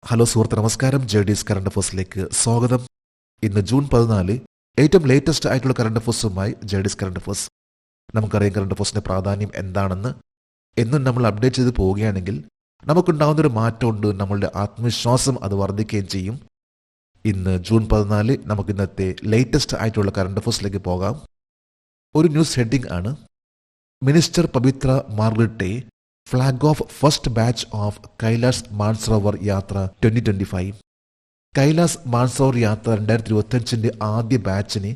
Hello സുഹൃത്ത്, നമസ്കാരം. JDS current അഫേഴ്സിലേക്ക് സ്വാഗതം. ഇന്ന് ജൂൺ 14, ഏറ്റവും ലേറ്റസ്റ്റ് ആയിട്ടുള്ള കറണ്ട് അഫേഴ്സുമായി ജെഡിഎസ് കറണ്ട് അഫേഴ്സ്. നമുക്കറിയാം കറണ്ട് അഫേഴ്സിന്റെ പ്രാധാന്യം എന്താണെന്ന്. എന്നും നമ്മൾ അപ്ഡേറ്റ് ചെയ്ത് പോവുകയാണെങ്കിൽ നമുക്കുണ്ടാകുന്നൊരു മാറ്റമുണ്ട്, നമ്മളുടെ ആത്മവിശ്വാസം അത് വർദ്ധിക്കുകയും ചെയ്യും. ഇന്ന് ജൂൺ 14 നമുക്ക് ഇന്നത്തെ ലേറ്റസ്റ്റ് ആയിട്ടുള്ള കറണ്ട് അഫേഴ്സിലേക്ക് പോകാം. ഒരു ന്യൂസ് ഹെഡിംഗ് ആണ്: minister Pabitra Margherita flag off first batch of Kailash Mansarovar Yatra 2025. Kailas Mansarovar Yatra 2025 ആദ്യ ബാച്ചിനെ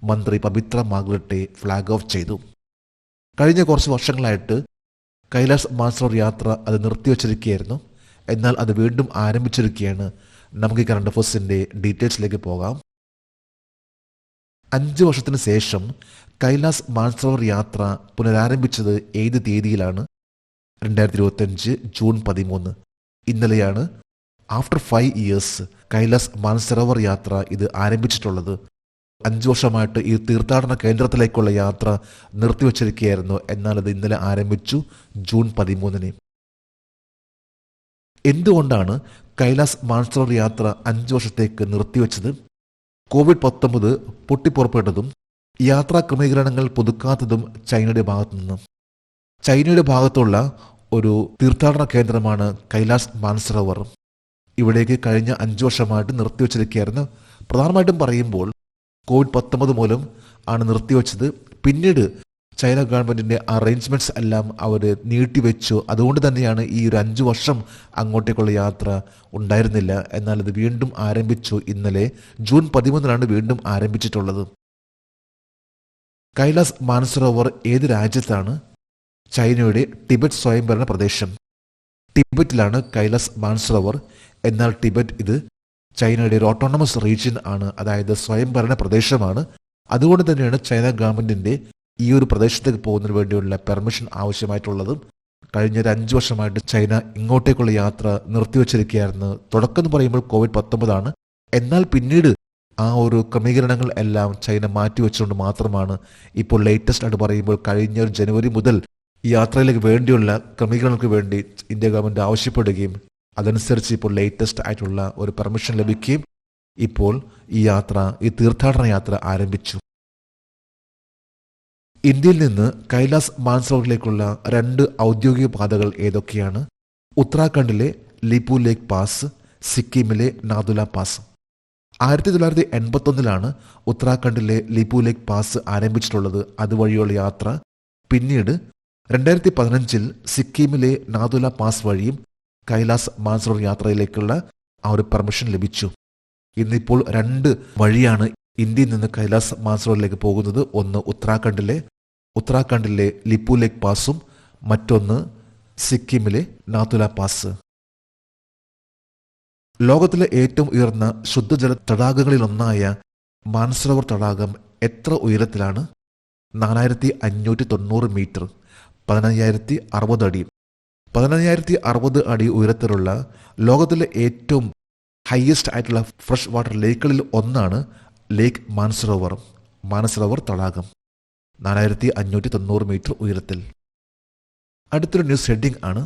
മന്ത്രി പവിത്ര മാർഗ്രറ്റെ ഫ്ലാഗ് ഓഫ് ചെയ്തു. കഴിഞ്ഞ കുറച്ച് വർഷങ്ങളായിട്ട് കൈലാസ് മാൻസറോവർ യാത്ര അത് നിർത്തിവച്ചിരിക്കുകയായിരുന്നു. എന്നാൽ അത് വീണ്ടും ആരംഭിച്ചിരിക്കുകയാണ്. നമുക്ക് ഈ കറണ്ട് അഫേഴ്സിന്റെ ഡീറ്റെയിൽസിലേക്ക് പോകാം. 5 വർഷത്തിന് ശേഷം കൈലാസ് മാൻസറോവർ യാത്ര പുനരാരംഭിച്ചത് ഏത് തീയതിയിലാണ്? 2025 ജൂൺ 13. ഇന്നലെയാണ് ആഫ്റ്റർ 5 ഇയേഴ്സ് കൈലാസ് മാനസരോവർ യാത്ര ഇത് ആരംഭിച്ചിട്ടുള്ളത്. 5 വർഷമായിട്ട് ഈ തീർത്ഥാടന കേന്ദ്രത്തിലേക്കുള്ള യാത്ര നിർത്തിവച്ചിരിക്കുകയായിരുന്നു. എന്നാൽ അത് ഇന്നലെ ആരംഭിച്ചു, ജൂൺ 13. എന്തുകൊണ്ടാണ് കൈലാസ് മാനസരോവർ യാത്ര 5 വർഷത്തേക്ക് നിർത്തിവെച്ചത്? COVID-19 പൊട്ടിപ്പുറപ്പെട്ടതും യാത്രാ ക്രമീകരണങ്ങൾ പുതുക്കാത്തതും ചൈനയുടെ ഭാഗത്തു നിന്നും. ചൈനയുടെ ഭാഗത്തുള്ള ഒരു തീർത്ഥാടന കേന്ദ്രമാണ് കൈലാസ് മാനസരോവർ. ഇവിടേക്ക് കഴിഞ്ഞ 5 വർഷമായിട്ട് നിർത്തിവച്ചിരിക്കുകയായിരുന്നു. പ്രധാനമായിട്ടും പറയുമ്പോൾ COVID-19 മൂലം ആണ് നിർത്തിവെച്ചത്. പിന്നീട് ചൈന ഗവൺമെന്റിന്റെ അറേഞ്ച്മെന്റ്സ് എല്ലാം അവർ നീട്ടിവെച്ചു. അതുകൊണ്ട് തന്നെയാണ് ഈ ഒരു 5 വർഷം അങ്ങോട്ടേക്കുള്ള യാത്ര ഉണ്ടായിരുന്നില്ല. എന്നാൽ ഇത് വീണ്ടും ആരംഭിച്ചു. ഇന്നലെ ജൂൺ 13 വീണ്ടും ആരംഭിച്ചിട്ടുള്ളത്. കൈലാസ് മാനസരോവർ ഏത് രാജ്യത്താണ്? ചൈനയുടെ ടിബറ്റ് സ്വയംഭരണ പ്രദേശം. ടിബറ്റിലാണ് കൈലാസ് മാനസരോവർ. എന്നാൽ ടിബറ്റ് ഇത് ചൈനയുടെ ഒരു ഓട്ടോണമസ് റീജിയൻ ആണ്, അതായത് സ്വയംഭരണ പ്രദേശമാണ്. അതുകൊണ്ട് തന്നെയാണ് ചൈന ഗവൺമെന്റിന്റെ ഈ ഒരു പ്രദേശത്തേക്ക് പോകുന്നതിന് വേണ്ടിയുള്ള പെർമിഷൻ ആവശ്യമായിട്ടുള്ളത്. കഴിഞ്ഞ ഒരു 5 വർഷമായിട്ട് ചൈന ഇങ്ങോട്ടേക്കുള്ള യാത്ര നിർത്തിവച്ചിരിക്കുകയായിരുന്നു. തുടക്കം എന്ന് പറയുമ്പോൾ COVID-19 ആണ്. എന്നാൽ പിന്നീട് ആ ഒരു ക്രമീകരണങ്ങൾ എല്ലാം ചൈന മാറ്റിവെച്ചുകൊണ്ട് മാത്രമാണ് ഇപ്പോൾ ലേറ്റസ്റ്റ് ആയിട്ട് പറയുമ്പോൾ കഴിഞ്ഞ ഒരു ജനുവരി മുതൽ യാത്രയിലേക്ക് വേണ്ടിയുള്ള ക്രമീകരണങ്ങൾക്ക് വേണ്ടി ഇന്ത്യ ഗവൺമെന്റ് ആവശ്യപ്പെടുകയും അതനുസരിച്ച് ഇപ്പോൾ ലേറ്റസ്റ്റ് ആയിട്ടുള്ള ഒരു പെർമിഷൻ ലഭിക്കുകയും ഇപ്പോൾ ഈ തീർത്ഥാടന യാത്ര ആരംഭിച്ചു. ഇന്ത്യയിൽ നിന്ന് കൈലാസ് മാനസരോവറിലേക്കുള്ള 2 ഔദ്യോഗിക പാതകൾ ഏതൊക്കെയാണ്? ഉത്തരാഖണ്ഡിലെ ലിപു ലേക്ക് പാസ്, സിക്കിമിലെ നാഥുല പാസ്. 1981 ഉത്തരാഖണ്ഡിലെ ലിപു ലേക്ക് പാസ് ആരംഭിച്ചിട്ടുള്ളത്. അതുവഴിയുള്ള യാത്ര പിന്നീട് 2015 സിക്കിമിലെ നാഥുല പാസ് വഴിയും കൈലാസ് മാനസരോവർ യാത്രയിലേക്കുള്ള ആ ഒരു പെർമിഷൻ ലഭിച്ചു. ഇന്നിപ്പോൾ 2 വഴിയാണ് ഇന്ത്യയിൽ നിന്ന് കൈലാസ് മാനസരോവറിലേക്ക് പോകുന്നത്. ഒന്ന് ഉത്തരാഖണ്ഡിലെ ലിപു ലേക്ക് പാസും മറ്റൊന്ന് സിക്കിമിലെ നാഥുല പാസ്. ലോകത്തിലെ ഏറ്റവും ഉയർന്ന ശുദ്ധജല തടാകങ്ങളിലൊന്നായ മാനസരോവർ തടാകം എത്ര ഉയരത്തിലാണ്? 4590 മീറ്റർ, 15060 അടി. 15060 അടി ഉയരത്തിലുള്ള ലോകത്തിലെ ഏറ്റവും ഹയസ്റ്റ് ആയിട്ടുള്ള ഫ്രഷ് വാട്ടർ ലേക്കുകളിൽ ഒന്നാണ് ലേക്ക് മാനസരോവർ തടാകം, 4590 മീറ്റർ ഉയരത്തിൽ. അടുത്തൊരു ന്യൂസ് ഹെഡിംഗ് ആണ്: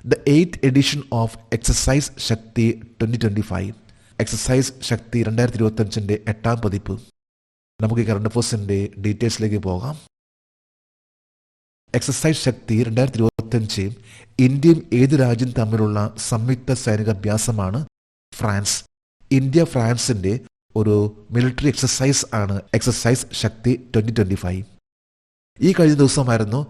The 8th edition of Exercise Shakti 2025. Exercise Shakti 2025 8ാം പതിപ്പ്. നമുക്ക് ഈ കറണ്ട് അഫേഴ്സിന്റെ ഡീറ്റെയിൽസിലേക്ക് പോകാം. എക്സസൈസ് ശക്തി 2025 ഇന്ത്യയും ഏത് രാജ്യം തമ്മിലുള്ള സംയുക്ത സൈനിക അഭ്യാസമാണ്? ഫ്രാൻസ്. ഇന്ത്യ ഫ്രാൻസിന്റെ ഒരു മിലിറ്ററി എക്സസൈസ് ആണ് എക്സസൈസ് ശക്തി 2025. ഈ കഴിഞ്ഞ ദിവസമായിരുന്നു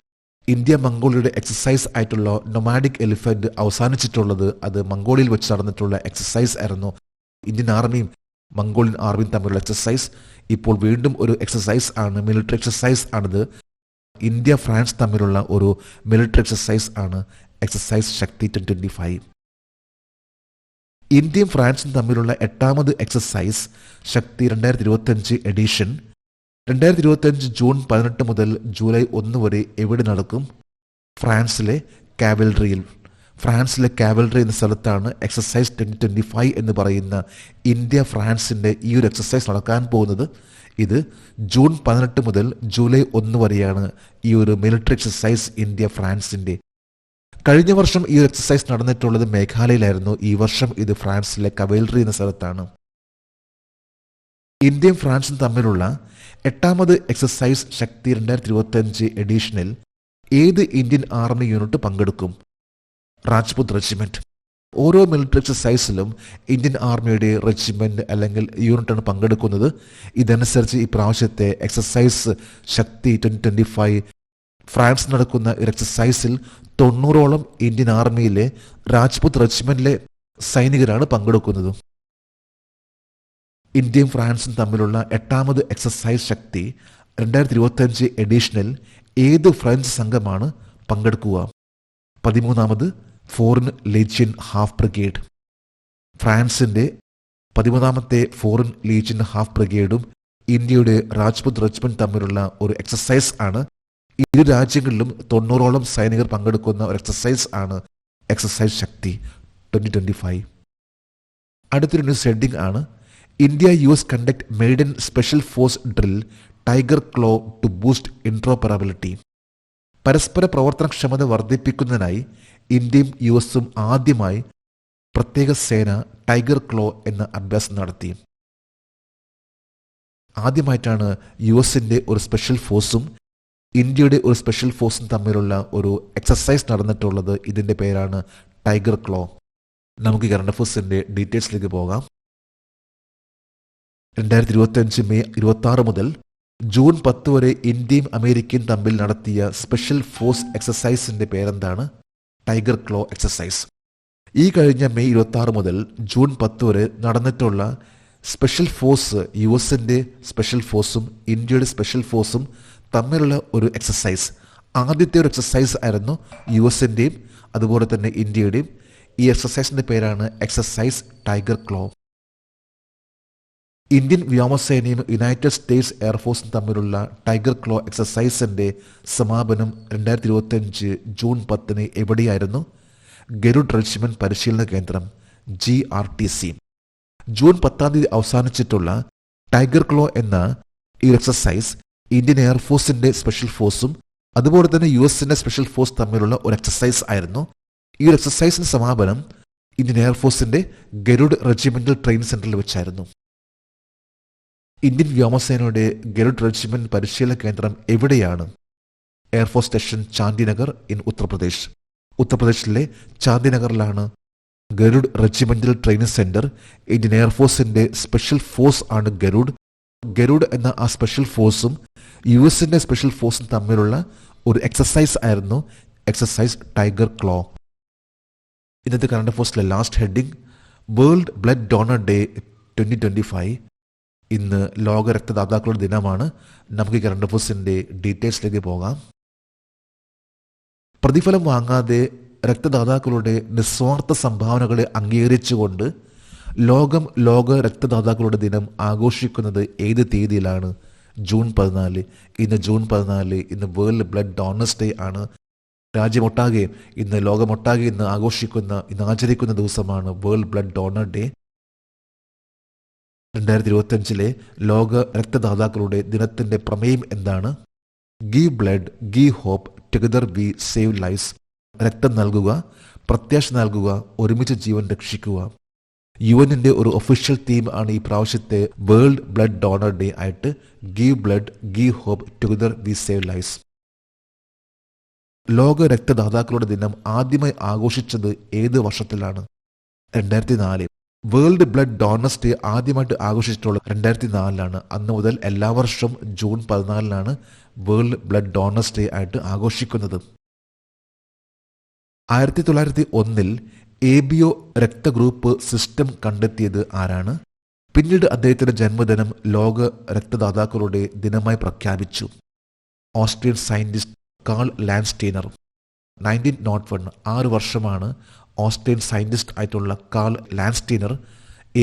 ഇന്ത്യ മംഗോളിയയുടെ എക്സസൈസ് ആയിട്ടുള്ള നൊമാഡിക് എലിഫന്റ് അവസാനിച്ചിട്ടുള്ളത്. അത് മംഗോളിയയിൽ വെച്ച് നടന്നിട്ടുള്ള എക്സസൈസ് ആയിരുന്നു. ഇന്ത്യൻ ആർമിയും മംഗോളിയൻ ആർമിയും തമ്മിലുള്ള എക്സസൈസ് ഇപ്പോൾ വീണ്ടും ഒരു എക്സസൈസ് ആണ്, മിലിറ്ററി എക്സസൈസ് ആണിത്. ഇന്ത്യ ഫ്രാൻസ് തമ്മിലുള്ള ഒരു മിലിറ്ററി എക്സസൈസ് ആണ് എക്സസൈസ് ശക്തി 2025. ഇന്ത്യയും ഫ്രാൻസും തമ്മിലുള്ള 8ാമത് എക്സസൈസ് ശക്തി 2025 എഡിഷൻ 2025 ജൂൺ 18 മുതൽ ജൂലൈ 1 വരെ എവിടെ നടക്കും? ഫ്രാൻസിലെ കാവൽറി എന്ന സ്ഥലത്താണ് എക്സസൈസ് 2025 എന്ന് പറയുന്ന ഇന്ത്യ ഫ്രാൻസിന്റെ ഈ ഒരു എക്സസൈസ് നടക്കാൻ പോകുന്നത്. ഇത് ജൂൺ 18 മുതൽ ജൂലൈ 1 വരെയാണ് ഈ ഒരു മിലിറ്ററി എക്സസൈസ് ഇന്ത്യ ഫ്രാൻസിന്റെ. കഴിഞ്ഞ വർഷം ഈ ഒരു എക്സസൈസ് നടന്നിട്ടുള്ളത് മേഘാലയയിലായിരുന്നു. ഈ വർഷം ഇത് ഫ്രാൻസിലെ കവൈൽറി എന്ന സ്ഥലത്താണ്. ഇന്ത്യയും ഫ്രാൻസും തമ്മിലുള്ള 8ാമത് എക്സസൈസ് ശക്തി 2025 എഡീഷനിൽ ഏത് ഇന്ത്യൻ ആർമി യൂണിറ്റ് പങ്കെടുക്കും? രാജ്പുത് റെജിമെന്റ്. ഓരോ മിലിറ്ററി എക്സസൈസിലും ഇന്ത്യൻ ആർമിയുടെ റെജിമെന്റ് അല്ലെങ്കിൽ യൂണിറ്റാണ് പങ്കെടുക്കുന്നത്. ഇതനുസരിച്ച് ഈ പ്രാവശ്യത്തെ എക്സസൈസ് ശക്തി 2025 ഫ്രാൻസ് നടക്കുന്ന ഒരു എക്സസൈസിൽ 90ഓളം ഇന്ത്യൻ ആർമിയിലെ രാജ്പുത് റെജിമെന്റിലെ സൈനികരാണ് പങ്കെടുക്കുന്നത്. ഇന്ത്യയും ഫ്രാൻസും തമ്മിലുള്ള 8ാമത് എക്സസൈസ് ശക്തി 2025 എഡീഷനിൽ ഏത് ഫ്രഞ്ച് സംഘമാണ് പങ്കെടുക്കുക? 13ാമത് ഫോറിൻ ലീജിയൻ ഹാഫ് ബ്രിഗേഡ്. ഫ്രാൻസിന്റെ 13ാമത്തെ ഫോറിൻ ലീജിയൻ ഹാഫ് ബ്രിഗേഡും ഇന്ത്യയുടെ രാജ്പുത് റെജിമെന്റ് തമ്മിലുള്ള ഒരു എക്സസൈസ് ആണ്. ഇരു രാജ്യങ്ങളിലും 90ഓളം സൈനികർ പങ്കെടുക്കുന്ന ഒരു എക്സസൈസ് ആണ് എക്സസൈസ് ശക്തി 2025. അടുത്തൊരു ന്യൂസ് ഹെഡിംഗ് ആണ് India US conduct maiden special force drill tiger claw to boost interoperability. പരസ്പര പ്രവർത്തനക്ഷമത വർദ്ധിപ്പിക്കുന്നതിനായി ഇന്ത്യയും US ആദ്യമായി പ്രത്യേക സേന ടൈഗർ ക്ലോ എന്ന അഭ്യാസം നടത്തി. ആദ്യമായിട്ടാണ് US ഒരു സ്പെഷ്യൽ ഫോഴ്സും ഇന്ത്യയുടെ ഒരു സ്പെഷ്യൽ ഫോഴ്സും തമ്മിലുള്ള ഒരു എക്സസൈസ് നടന്നിട്ടുള്ളത്. ഇതിന്റെ പേരാണ് ടൈഗർ ക്ലോ. നമുക്ക് കറണ്ട് അഫയേഴ്സിന്റെ ഡീറ്റെയിൽസിലേക്ക് പോകാം. 2025 മെയ് 26 മുതൽ ജൂൺ 10 വരെ ഇന്ത്യയും അമേരിക്കയും തമ്മിൽ നടത്തിയ സ്പെഷ്യൽ ഫോഴ്സ് എക്സസൈസിന്റെ പേരെന്താണ്? ടൈഗർ ക്ലോ എക്സസൈസ്. ഈ കഴിഞ്ഞ മെയ് 26 മുതൽ ജൂൺ 10 വരെ നടന്നിട്ടുള്ള സ്പെഷ്യൽ ഫോഴ്സ് US സ്പെഷ്യൽ ഫോഴ്സും ഇന്ത്യയുടെ സ്പെഷ്യൽ ഫോഴ്സും തമ്മിലുള്ള ഒരു എക്സസൈസ്. ആദ്യത്തെ ഒരു എക്സസൈസ് ആയിരുന്നു US അതുപോലെ തന്നെ ഇന്ത്യയുടെയും. ഈ എക്സസൈസിന്റെ പേരാണ് എക്സസൈസ് ടൈഗർ ക്ലോ. ഇന്ത്യൻ വ്യോമസേനയും യുണൈറ്റഡ് സ്റ്റേറ്റ്സ് എയർഫോഴ്സും തമ്മിലുള്ള ടൈഗർ ക്ലോ എക്സസൈസിന്റെ സമാപനം 2025 ജൂൺ 10 എവിടെയായിരുന്നു? ഗരുഡ് റെജിമെന്റ് പരിശീലന കേന്ദ്രം GRTC. ജൂൺ 10 അവസാനിച്ചിട്ടുള്ള ടൈഗർ ക്ലോ എന്ന ഈ എക്സസൈസ് ഇന്ത്യൻ എയർഫോഴ്സിന്റെ സ്പെഷ്യൽ ഫോഴ്സും അതുപോലെ തന്നെ US സ്പെഷ്യൽ ഫോഴ്സ് തമ്മിലുള്ള ഒരു എക്സസൈസ് ആയിരുന്നു. ഈ ഒരു എക്സസൈസിന്റെ സമാപനം ഇന്ത്യൻ എയർഫോഴ്സിന്റെ ഗരുഡ് റെജിമെന്റൽ ട്രെയിനിങ് സെന്ററിൽ വെച്ചായിരുന്നു. ഇന്ത്യൻ വ്യോമസേനയുടെ ഗരുഡ് റെജിമെന്റ് പരിശീലന കേന്ദ്രം എവിടെയാണ്? Air force station Chandinagar in Uttar Pradesh. ഉത്തർപ്രദേശിലെ ചാന്ദിനഗറിലാണ് Garud regimental training centre. Indian എയർഫോഴ്സിന്റെ സ്പെഷ്യൽ ഫോഴ്സ് ആണ് ഗരുഡ്. ഗരുഡ് എന്ന ആ സ്പെഷ്യൽ ഫോഴ്സും US സ്പെഷ്യൽ ഫോഴ്സും തമ്മിലുള്ള ഒരു എക്സസൈസ് ആയിരുന്നു എക്സസൈസ് ടൈഗർ ക്ലോ. ഇന്നത്തെ കറണ്ട് അഫയേഴ്സിലെ last heading world blood donor day 2025. ഇന്ന് ലോക രക്തദാതാക്കളുടെ ദിനമാണ്. നമുക്ക് ഈ കറണ്ട് അഫയേഴ്സിന്റെ ഡീറ്റെയിൽസിലേക്ക് പോകാം. പ്രതിഫലം വാങ്ങാതെ രക്തദാതാക്കളുടെ നിസ്വാർത്ഥ സംഭാവനകളെ അംഗീകരിച്ചുകൊണ്ട് ലോക രക്തദാതാക്കളുടെ ദിനം ആഘോഷിക്കുന്നത് ഏത് തീയതിയിലാണ്? ജൂൺ 14. ഇന്ന് ജൂൺ 14 ഇന്ന് വേൾഡ് ബ്ലഡ് ഡോണേഴ്സ് ഡേ ആണ്. രാജ്യമൊട്ടാകെ ഇന്ന് ലോകമൊട്ടാകെ ഇന്ന് ആചരിക്കുന്ന ദിവസമാണ് വേൾഡ് ബ്ലഡ് ഡോണർ ഡേ. 2025 ലോക രക്തദാതാക്കളുടെ ദിനത്തിന്റെ പ്രമേയം എന്താണ്? Give blood, give hope, together we save lives. രക്തം നൽകുക, പ്രത്യാശ നൽകുക, ഒരുമിച്ച് ജീവൻ രക്ഷിക്കുക. UN ഒരു ഒഫീഷ്യൽ തീം ആണ് ഈ പ്രാവശ്യത്തെ വേൾഡ് ബ്ലഡ് ഡോണർ ഡേ ആയിട്ട് give blood, give hope, together we save lives. ലോക രക്തദാതാക്കളുടെ ദിനം ആദ്യമായി ആഘോഷിച്ചത് ഏത് വർഷത്തിലാണ്? 2004. വേൾഡ് ബ്ലഡ് ഡോണേഴ്സ് ഡേ ആദ്യമായിട്ട് ആഘോഷിച്ചിട്ടുള്ളത് 2004 അന്ന് മുതൽ എല്ലാ വർഷവും June 14 world blood donors day ആയിട്ട് ആഘോഷിക്കുന്നത്. 1901 ABO രക്തഗ്രൂപ്പ് സിസ്റ്റം കണ്ടെത്തിയത് ആരാണ്? പിന്നീട് അദ്ദേഹത്തിന്റെ ജന്മദിനം ലോക രക്തദാതാക്കളുടെ ദിനമായി പ്രഖ്യാപിച്ചു. Austrian scientist call ലാൻഡ്സ്റ്റീനർ. 1901 6 വർഷമാണ് ഓസ്ട്രിയൻ സയന്റിസ്റ്റ് ആയിട്ടുള്ള കാൾ ലാൻഡ്സ്റ്റീനർ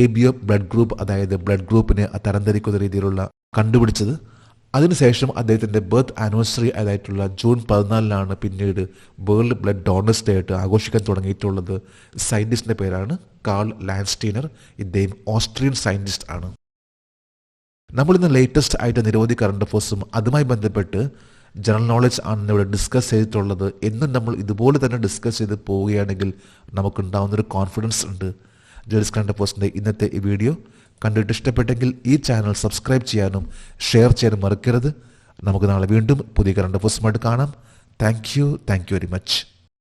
ABO ബ്ലഡ് ഗ്രൂപ്പ്, അതായത് ബ്ലഡ് ഗ്രൂപ്പിനെ തരംതിരിക്കുന്ന രീതിയിലുള്ള കണ്ടുപിടിച്ചത്. അതിനുശേഷം അദ്ദേഹത്തിന്റെ ബർത്ത് ആനിവേഴ്സറി ആയിട്ടുള്ള ജൂൺ 14 പിന്നീട് വേൾഡ് ബ്ലഡ് ഡോണേഴ്സ് ഡേ ആയിട്ട് ആഘോഷിക്കാൻ തുടങ്ങിയിട്ടുള്ളത്. സയന്റിസ്റ്റിന്റെ പേരാണ് കാൾ ലാൻഡ്സ്റ്റീനർ. ഇദ്ദേഹം ഓസ്ട്രിയൻ സയന്റിസ്റ്റ് ആണ്. നമ്മളിന്ന് ലേറ്റസ്റ്റ് ആയിട്ട് നിരവധി കറണ്ട് അഫയേഴ്സും അതുമായി ബന്ധപ്പെട്ട് ജനറൽ നോളജ് ആണ് ഇവിടെ ഡിസ്കസ് ചെയ്തിട്ടുള്ളത്. എന്നും നമ്മൾ ഇതുപോലെ തന്നെ ഡിസ്കസ് ചെയ്ത് പോവുകയാണെങ്കിൽ നമുക്കുണ്ടാവുന്നൊരു കോൺഫിഡൻസ് ഉണ്ട്. ജഡീസ് കറണ്ട് അഫയേഴ്സിൻ്റെ ഇന്നത്തെ ഈ വീഡിയോ കണ്ടിട്ട് ഇഷ്ടപ്പെട്ടെങ്കിൽ ഈ ചാനൽ സബ്സ്ക്രൈബ് ചെയ്യാനും ഷെയർ ചെയ്യാനും മറക്കരുത്. നമുക്ക് നാളെ വീണ്ടും പുതിയ കറണ്ട് അഫയേഴ്സുമായിട്ട് കാണാം. Thank you very much.